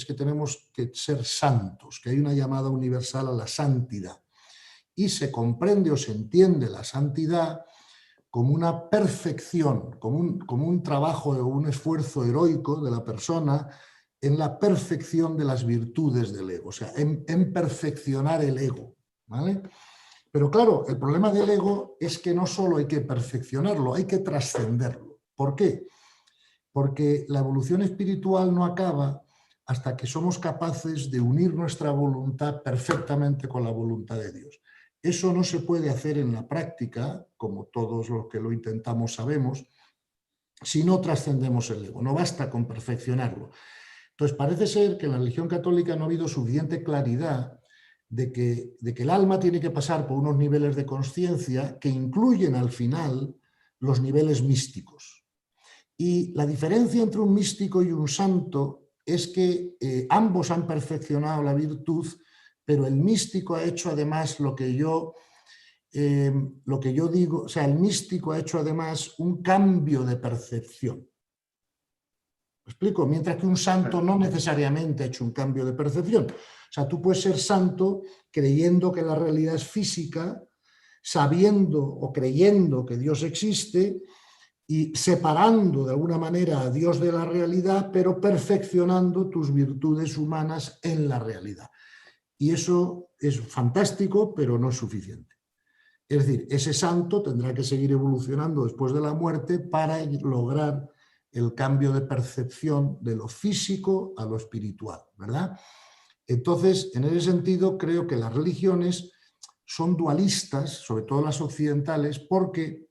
es que tenemos que ser santos, que hay una llamada universal a la santidad. Y se comprende o se entiende la santidad como una perfección, como un trabajo o un esfuerzo heroico de la persona en la perfección de las virtudes del ego, o sea, en perfeccionar el ego, ¿vale? Pero claro, el problema del ego es que no solo hay que perfeccionarlo, hay que trascenderlo. ¿Por qué? Porque la evolución espiritual no acaba hasta que somos capaces de unir nuestra voluntad perfectamente con la voluntad de Dios. Eso no se puede hacer en la práctica, como todos los que lo intentamos sabemos, si no trascendemos el ego. No basta con perfeccionarlo. Entonces parece ser que en la religión católica no ha habido suficiente claridad de que el alma tiene que pasar por unos niveles de conciencia que incluyen al final los niveles místicos. Y la diferencia entre un místico y un santo es que ambos han perfeccionado la virtud, pero el místico ha hecho además lo que yo digo, o sea, el místico ha hecho además un cambio de percepción. ¿Me explico? Mientras que un santo no necesariamente ha hecho un cambio de percepción. O sea, tú puedes ser santo creyendo que la realidad es física, sabiendo o creyendo que Dios existe y separando de alguna manera a Dios de la realidad, pero perfeccionando tus virtudes humanas en la realidad. Y eso es fantástico, pero no es suficiente. Es decir, ese santo tendrá que seguir evolucionando después de la muerte para lograr el cambio de percepción de lo físico a lo espiritual, ¿verdad? Entonces, en ese sentido, creo que las religiones son dualistas, sobre todo las occidentales, porque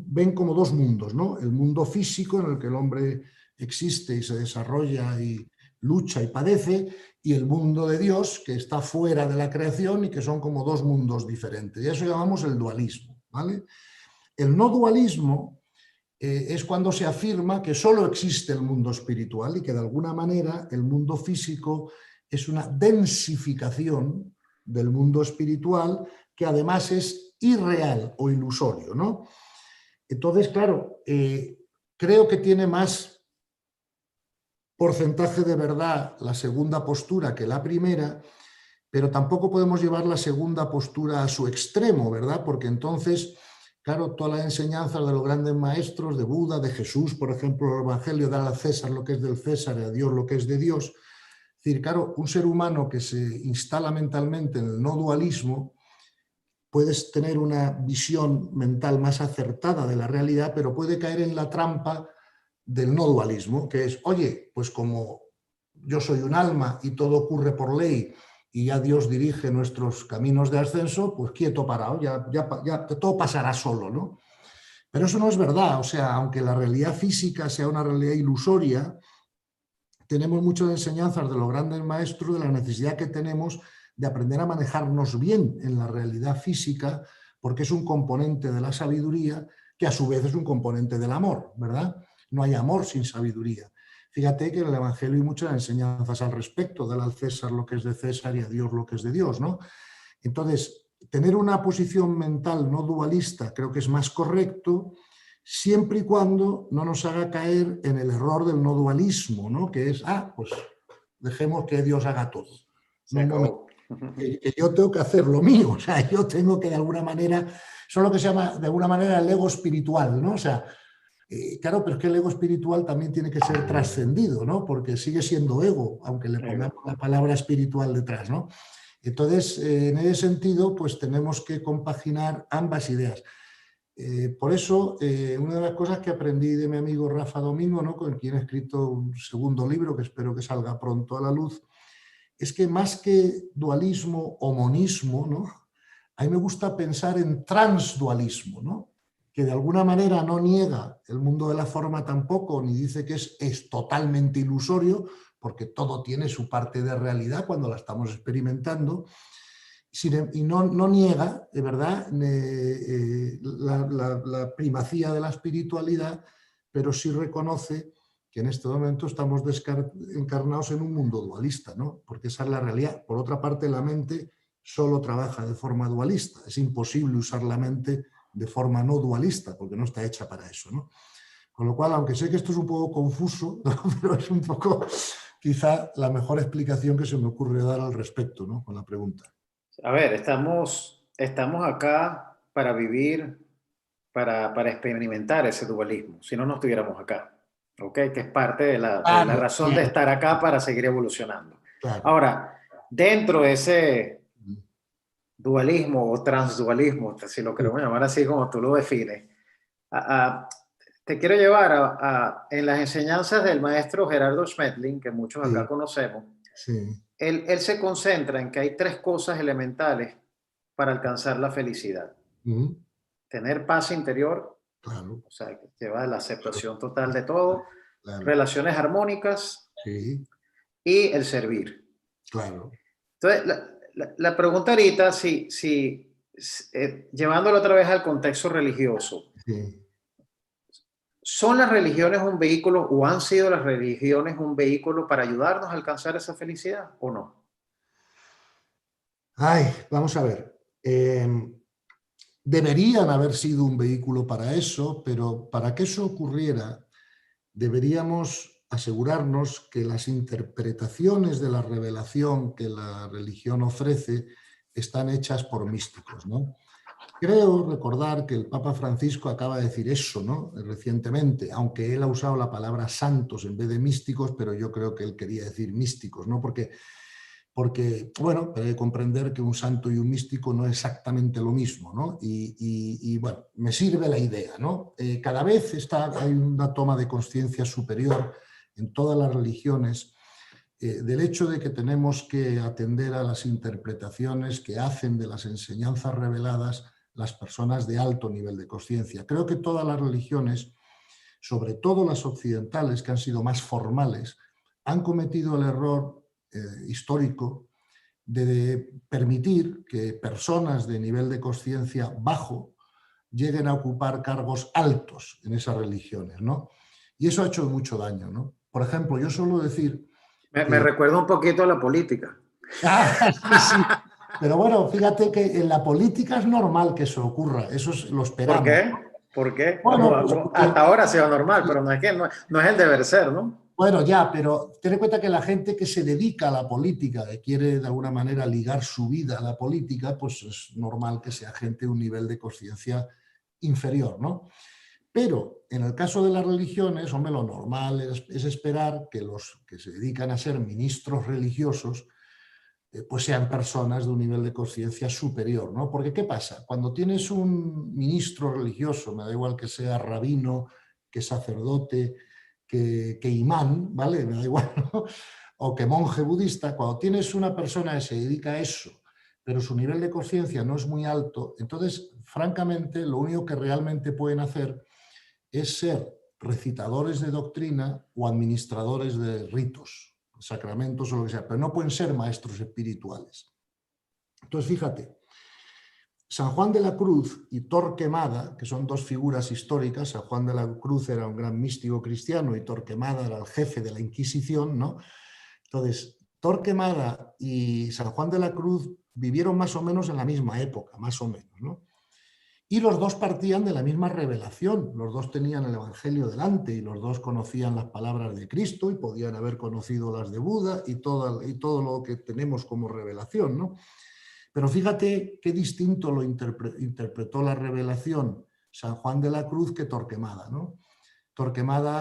ven como dos mundos, ¿no? El mundo físico en el que el hombre existe y se desarrolla y lucha y padece, y el mundo de Dios que está fuera de la creación y que son como dos mundos diferentes. Y eso llamamos el dualismo, ¿vale? El no dualismo es cuando se afirma que solo existe el mundo espiritual y que de alguna manera el mundo físico es una densificación del mundo espiritual que además es irreal o ilusorio, ¿no? Entonces, claro, creo que tiene más porcentaje de verdad la segunda postura que la primera, pero tampoco podemos llevar la segunda postura a su extremo, ¿verdad? Porque entonces, claro, todas las enseñanzas de los grandes maestros, de Buda, de Jesús, por ejemplo, el Evangelio, dar al César lo que es del César y a Dios lo que es de Dios. Es decir, claro, un ser humano que se instala mentalmente en el no dualismo, puedes tener una visión mental más acertada de la realidad, pero puede caer en la trampa del no dualismo, que es, oye, pues como yo soy un alma y todo ocurre por ley y ya Dios dirige nuestros caminos de ascenso, pues quieto parado, ya todo pasará solo, ¿no? Pero eso no es verdad, o sea, aunque la realidad física sea una realidad ilusoria, tenemos muchas enseñanzas de los grandes maestros de la necesidad que tenemos de aprender a manejarnos bien en la realidad física, porque es un componente de la sabiduría que a su vez es un componente del amor, ¿verdad? No hay amor sin sabiduría. Fíjate que en el Evangelio hay muchas enseñanzas al respecto, dar al César lo que es de César y a Dios lo que es de Dios, ¿no? Entonces, tener una posición mental no dualista creo que es más correcto, siempre y cuando no nos haga caer en el error del no dualismo, ¿no? Que es, pues dejemos que Dios haga todo. No, un momento, que yo tengo que hacer lo mío, o sea, yo tengo que de alguna manera, eso es lo que se llama de alguna manera el ego espiritual, ¿no? O sea, claro, pero es que el ego espiritual también tiene que ser trascendido, ¿no? Porque sigue siendo ego, aunque le pongamos la palabra espiritual detrás, ¿no? Entonces, en ese sentido, pues tenemos que compaginar ambas ideas. Por eso, una de las cosas que aprendí de mi amigo Rafa Domingo, ¿no? Con quien he escrito un segundo libro, que espero que salga pronto a la luz, es que más que dualismo o monismo, ¿no? A mí me gusta pensar en transdualismo, ¿no? Que de alguna manera no niega el mundo de la forma tampoco, ni dice que es totalmente ilusorio, porque todo tiene su parte de realidad cuando la estamos experimentando, y no niega, de verdad, la primacía de la espiritualidad, pero sí reconoce que en este momento estamos encarnados en un mundo dualista, ¿no? Porque esa es la realidad. Por otra parte, la mente solo trabaja de forma dualista. Es imposible usar la mente de forma no dualista, porque no está hecha para eso, ¿no? Con lo cual, aunque sé que esto es un poco confuso, ¿no? Pero es un poco quizá la mejor explicación que se me ocurre dar al respecto, ¿no? Con la pregunta. A ver, estamos acá para vivir, para experimentar ese dualismo, si no, no estuviéramos acá, ¿ok? Que es parte de la Claro, razón de cierto, estar acá para seguir evolucionando. claro. Ahora, dentro de ese dualismo o transdualismo, si lo Sí, queremos llamar así como tú lo defines, a- a- te quiero llevar en las enseñanzas del maestro Gerardo Schmetling, que muchos acá sí, conocemos. sí. Él se concentra en que hay tres cosas elementales para alcanzar la felicidad: Ujú, tener paz interior, claro, o sea, que lleva a la claro, aceptación total de todo, claro. relaciones armónicas Sí, y el servir. claro. Entonces, la pregunta ahorita, llevándolo otra vez al contexto religioso, Sí. ¿son las religiones un vehículo o han sido las religiones un vehículo para ayudarnos a alcanzar esa felicidad o no? Ay, vamos a ver. Deberían haber sido un vehículo para eso, pero para que eso ocurriera, deberíamos asegurarnos que las interpretaciones de la revelación que la religión ofrece están hechas por místicos, ¿no? Creo recordar que el Papa Francisco acaba de decir eso, ¿no? Recientemente, aunque él ha usado la palabra santos en vez de místicos, pero yo creo que él quería decir místicos, ¿no? Porque bueno, hay que comprender que un santo y un místico no es exactamente lo mismo, ¿no? Bueno, me sirve la idea, ¿no? Cada vez hay una toma de conciencia superior en todas las religiones del hecho de que tenemos que atender a las interpretaciones que hacen de las enseñanzas reveladas las personas de alto nivel de conciencia. Creo que todas las religiones, sobre todo las occidentales, que han sido más formales, han cometido el error histórico de permitir que personas de nivel de conciencia bajo lleguen a ocupar cargos altos en esas religiones, ¿no? Y eso ha hecho mucho daño, ¿no? Por ejemplo, yo suelo decir Me que... recuerda un poquito a la política. Ah, sí, sí. Pero bueno, fíjate que en la política es normal que eso ocurra, lo ¿Por esperamos. qué? ¿Por qué? Bueno, pues porque... Hasta ahora ha sido normal, pero no es que no es el deber ser, ¿no? Bueno, ya, pero ten en cuenta que la gente que se dedica a la política, que quiere de alguna manera ligar su vida a la política, pues es normal que sea gente de un nivel de conciencia inferior, ¿no? Pero en el caso de las religiones, hombre, lo normal es esperar que los que se dedican a ser ministros religiosos pues sean personas de un nivel de conciencia superior, ¿no? Porque ¿qué pasa? Cuando tienes un ministro religioso, me da igual que sea rabino, que sacerdote, que imán, ¿vale? Me da igual, ¿no? O que monje budista, cuando tienes una persona que se dedica a eso, pero su nivel de conciencia no es muy alto, entonces, francamente, lo único que realmente pueden hacer es ser recitadores de doctrina o administradores de ritos, sacramentos o lo que sea, pero no pueden ser maestros espirituales. Entonces, fíjate, San Juan de la Cruz y Torquemada, que son dos figuras históricas, San Juan de la Cruz era un gran místico cristiano y Torquemada era el jefe de la Inquisición, ¿no? Entonces, Torquemada y San Juan de la Cruz vivieron más o menos en la misma época, más o menos, ¿no? Y los dos partían de la misma revelación, los dos tenían el Evangelio delante y los dos conocían las palabras de Cristo y podían haber conocido las de Buda y todo lo que tenemos como revelación, ¿no? Pero fíjate qué distinto lo interpretó la revelación San Juan de la Cruz que Torquemada, ¿no? Torquemada